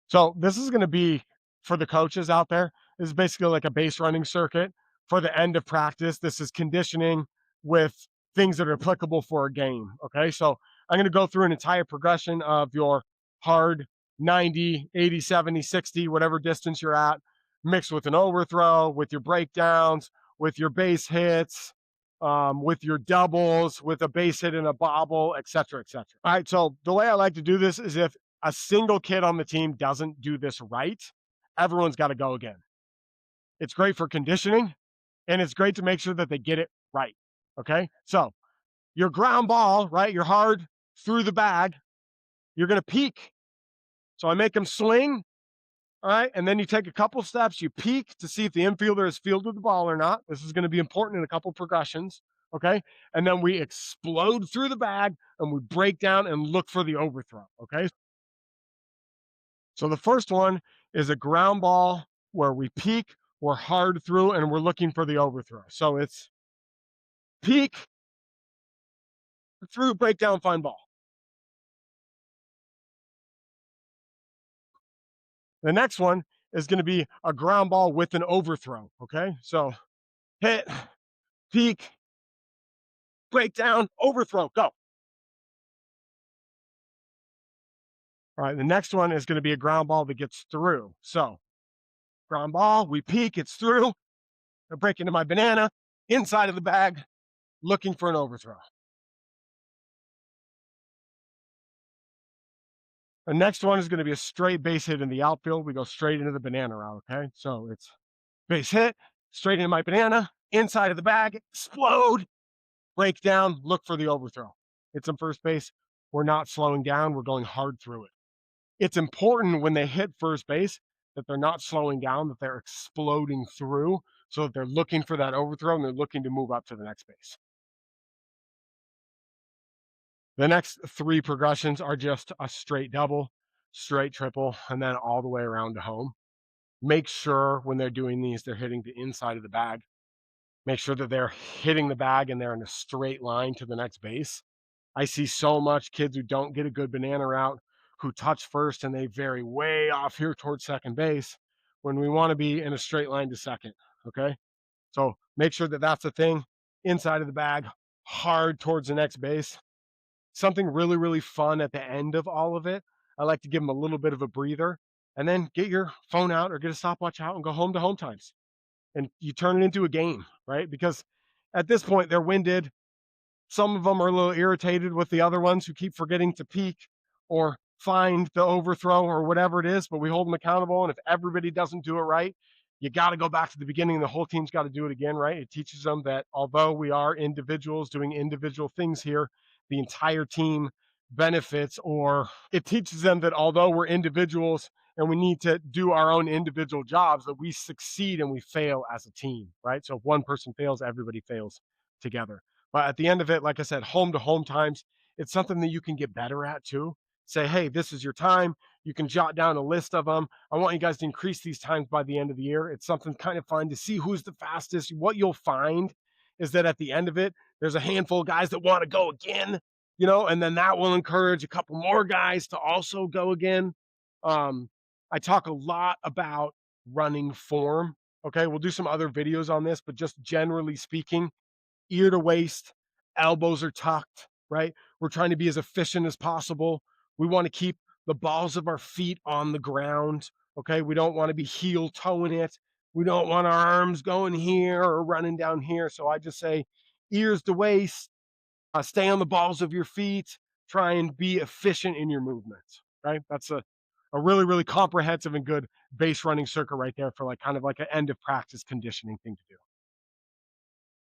So this is going to be for the coaches out there. This is basically like a base running circuit for the end of practice. This is conditioning with things that are applicable for a game. Okay. So I'm going to go through an entire progression of your hard 90, 80, 70, 60, whatever distance you're at, mixed with an overthrow, with your breakdowns, with your base hits, with your doubles, with a base hit and a bobble, et cetera, et cetera. All right. So the way I like to do this is if a single kid on the team doesn't do this right, everyone's got to go again. It's great for conditioning and it's great to make sure that they get it right. Okay. So your ground ball, right? You're hard through the bag. You're going to peek. So I make them swing. All right. And then you take a couple steps, you peek to see if the infielder has fielded the ball or not. This is going to be important in a couple progressions. Okay. And then we explode through the bag and we break down and look for the overthrow. Okay. So the first one is a ground ball where we peek, we're hard through, and we're looking for the overthrow. So it's peek, through, break down, find ball. The next one is going to be a ground ball with an overthrow. Okay. So hit, peek, break down, overthrow, go. All right. The next one is going to be a ground ball that gets through. So ground ball, we peek, it's through. I break into my banana, inside of the bag, looking for an overthrow. The next one is going to be a straight base hit in the outfield. We go straight into the banana route. Okay. So it's base hit, straight into my banana, inside of the bag, explode, break down, look for the overthrow. It's on first base. We're not slowing down. We're going hard through it. It's important when they hit first base that they're not slowing down, that they're exploding through so that they're looking for that overthrow and they're looking to move up to the next base. The next three progressions are just a straight double, straight triple, and then all the way around to home. Make sure when they're doing these, they're hitting the inside of the bag. Make sure that they're hitting the bag and they're in a straight line to the next base. I see so much kids who don't get a good banana route, who touch first and they vary way off here towards second base when we want to be in a straight line to second. Okay. So make sure that that's the thing inside of the bag, hard towards the next base. Something really, really fun at the end of all of it. I like to give them a little bit of a breather and then get your phone out or get a stopwatch out and go home to home times. And you turn it into a game, right? Because at this point, they're winded. Some of them are a little irritated with the other ones who keep forgetting to peek or find the overthrow or whatever it is, but we hold them accountable. And if everybody doesn't do it right, you got to go back to the beginning. The whole team's got to do it again, right? It teaches them that although we are individuals doing individual things here, the entire team benefits, or it teaches them that although we're individuals and we need to do our own individual jobs, that we succeed and we fail as a team, right? So if one person fails, everybody fails together. But at the end of it, like I said, home to home times, it's something that you can get better at too. Say, hey, this is your time. You can jot down a list of them. I want you guys to increase these times by the end of the year. It's something kind of fun to see who's the fastest. What you'll find is that at the end of it, there's a handful of guys that want to go again, and then that will encourage a couple more guys to also go again. I talk a lot about running form. Okay. We'll do some other videos on this, but just generally speaking, ear to waist, elbows are tucked, right? We're trying to be as efficient as possible. We want to keep the balls of our feet on the ground. Okay. We don't want to be heel toeing it. We don't want our arms going here or running down here. So I just say ears to waist, stay on the balls of your feet, try and be efficient in your movements, right? That's a really, really comprehensive and good base running circuit right there for like kind of like an end of practice conditioning thing to do.